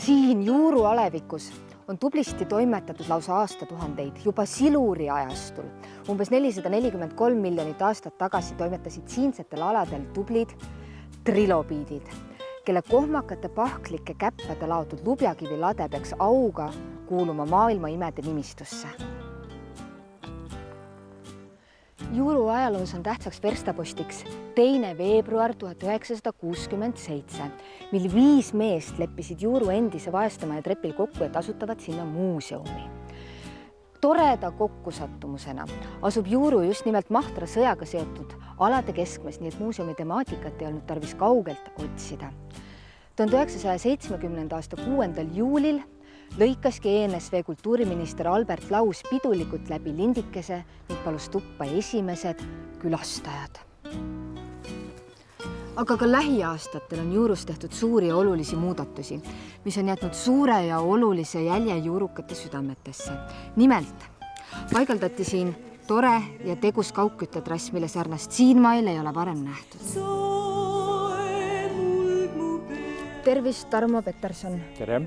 Siin juuru alevikus on tublisti toimetatud lausa aastatuhandeid juba siluri ajastul. Umbes 443 miljonit aastat tagasi toimetasid siinsetel aladel tublid trilobiidid, kelle kohmakate pahklike käppade laotud lubjakivi lade peaks auga kuuluma maailma imede nimistusse. Juuru ajaloos on tähtsaks verstapostiks 2. veebruar 1967, mil 5 meest leppisid Juuru endise vaestamaja trepil kokku, et asutavad sinna muuseumi. Toreda kokkusattumusena asub Juuru just nimelt Mahtra sõjaga seotud alade keskmes, nii et muuseumi temaatikat ei olnud tarvis kaugelt otsida. 1970. aasta 6. juulil lõikaski ENSV kultuuriminister Albert Laus pidulikult läbi lindikese ning palus tuppa esimesed külastajad. Aga ka lähiaastatel on Juurus tehtud suuri ja olulisi muudatusi, mis on jätnud suure ja olulise jälje juurukate südametesse. Nimelt paigaldati siin tore ja tegus kaugküttetrass, mille sarnast siinmail ei ole varem nähtud. Tervist, Tarmo Peterson. Tere!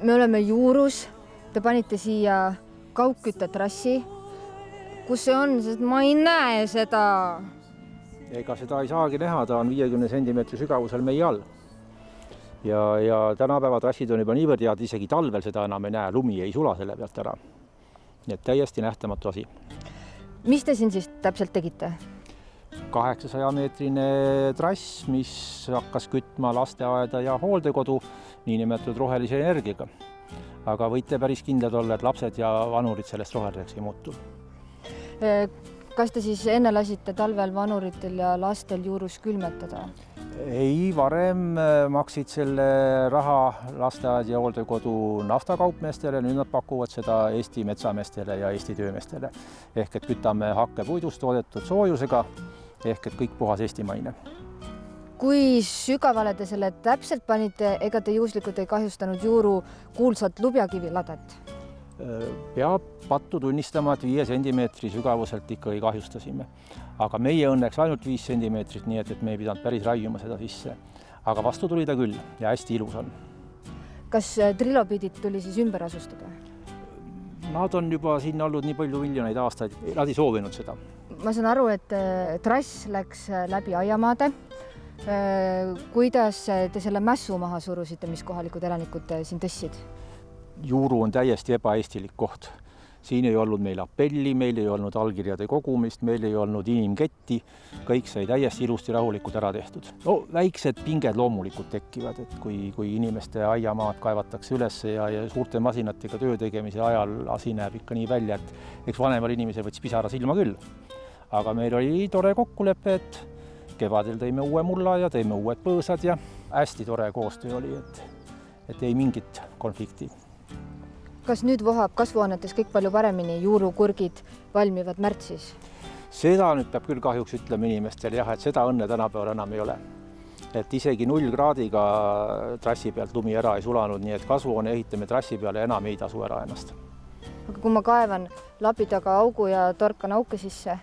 Me oleme Juurus, te panite siia kaugküttetrassi. Kus see on, sest ma ei näe seda? Ega seda ei saagi näha, ta on 50 sentimeetri sügavusel meie all. Ja tänapäeva trassid on juba niivõrd head, isegi talvel seda enam ei näe, lumi ei sula selle pealt ära. Nii et täiesti nähtamatu asi. Mis te siin siis täpselt tegite? 800-meetrine trass, mis hakkas kütma lasteaeda ja hooldekodu niinimetatud rohelise energiaga. Aga võite päris kindlad olla, et lapsed ja vanurid sellest roheliseks ei muutu. Kas te siis enne lasite talvel vanuritel ja lastel Juurus külmetada? Ei, varem maksid selle raha lasteaed ja hooldekodu naftakaupmeestele, nüüd nad pakuvad seda Eesti metsameestele ja Eesti töömeestele. Ehk et kütame hakkepuidust toodetud soojusega, ehk et kõik puhas eestimaine. Kui sügavale te selle täpselt panite, ega te juhuslikult ei kahjustanud Juuru kuulsat lubjakiviladet? Peab pattu tunnistama, et 5 sentimeetri sügavuselt ikka ei kahjustasime. Aga meie õnneks ainult 5 sentimeetrit, nii et me ei pidanud päris raiuma seda sisse. Aga vastu tuli ta küll ja hästi ilus on. Kas trilobiidid tuli siis ümber asustada? Nad on juba siin olnud nii palju miljoneid aastaid, nad ei soovinud seda. Ma saan aru, et trass läks läbi aiamaade. Kuidas te selle mässu maha surusite, mis kohalikud elanikud siin tõssid? Juuru on täiesti ebaeestilik koht. Siin ei olnud meil appelli, meil ei olnud allkirjade kogumist, meil ei olnud inimketti. Kõik sai täiesti ilusti rahulikult ära tehtud. No, väiksed pinged loomulikult tekivad, et kui inimeste aiamaad kaevatakse üles ja suurte masinatega töö tegemise ajal asi näeb ikka nii välja, et eks vanemal inimesel võttis pisara silma küll. Aga meil oli tore kokkulepe, et kevadel tõime uue mulla ja tõime uued põõsad ja hästi tore koostöö oli, et ei mingit konflikti. Kas nüüd vohab kasvuhoonetes kõik palju paremini, juurukurgid valmivad märtsis? Seda nüüd peab küll kahjuks ütlema inimestel, jah, et seda õnne tänapäeval enam ei ole. Et isegi 0 kraadiga trassi pealt lumi ära ei sulanud, nii et kasvuhoone ehitame trassi peale enam ei tasu ära ennast. Aga kui ma kaevan labi taga augu ja torkan auke sisse?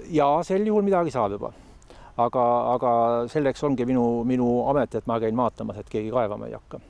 Ja sel juhul midagi saab juba. Aga selleks ongi minu amet, et ma käin maatamas, et keegi kaevama ei hakka.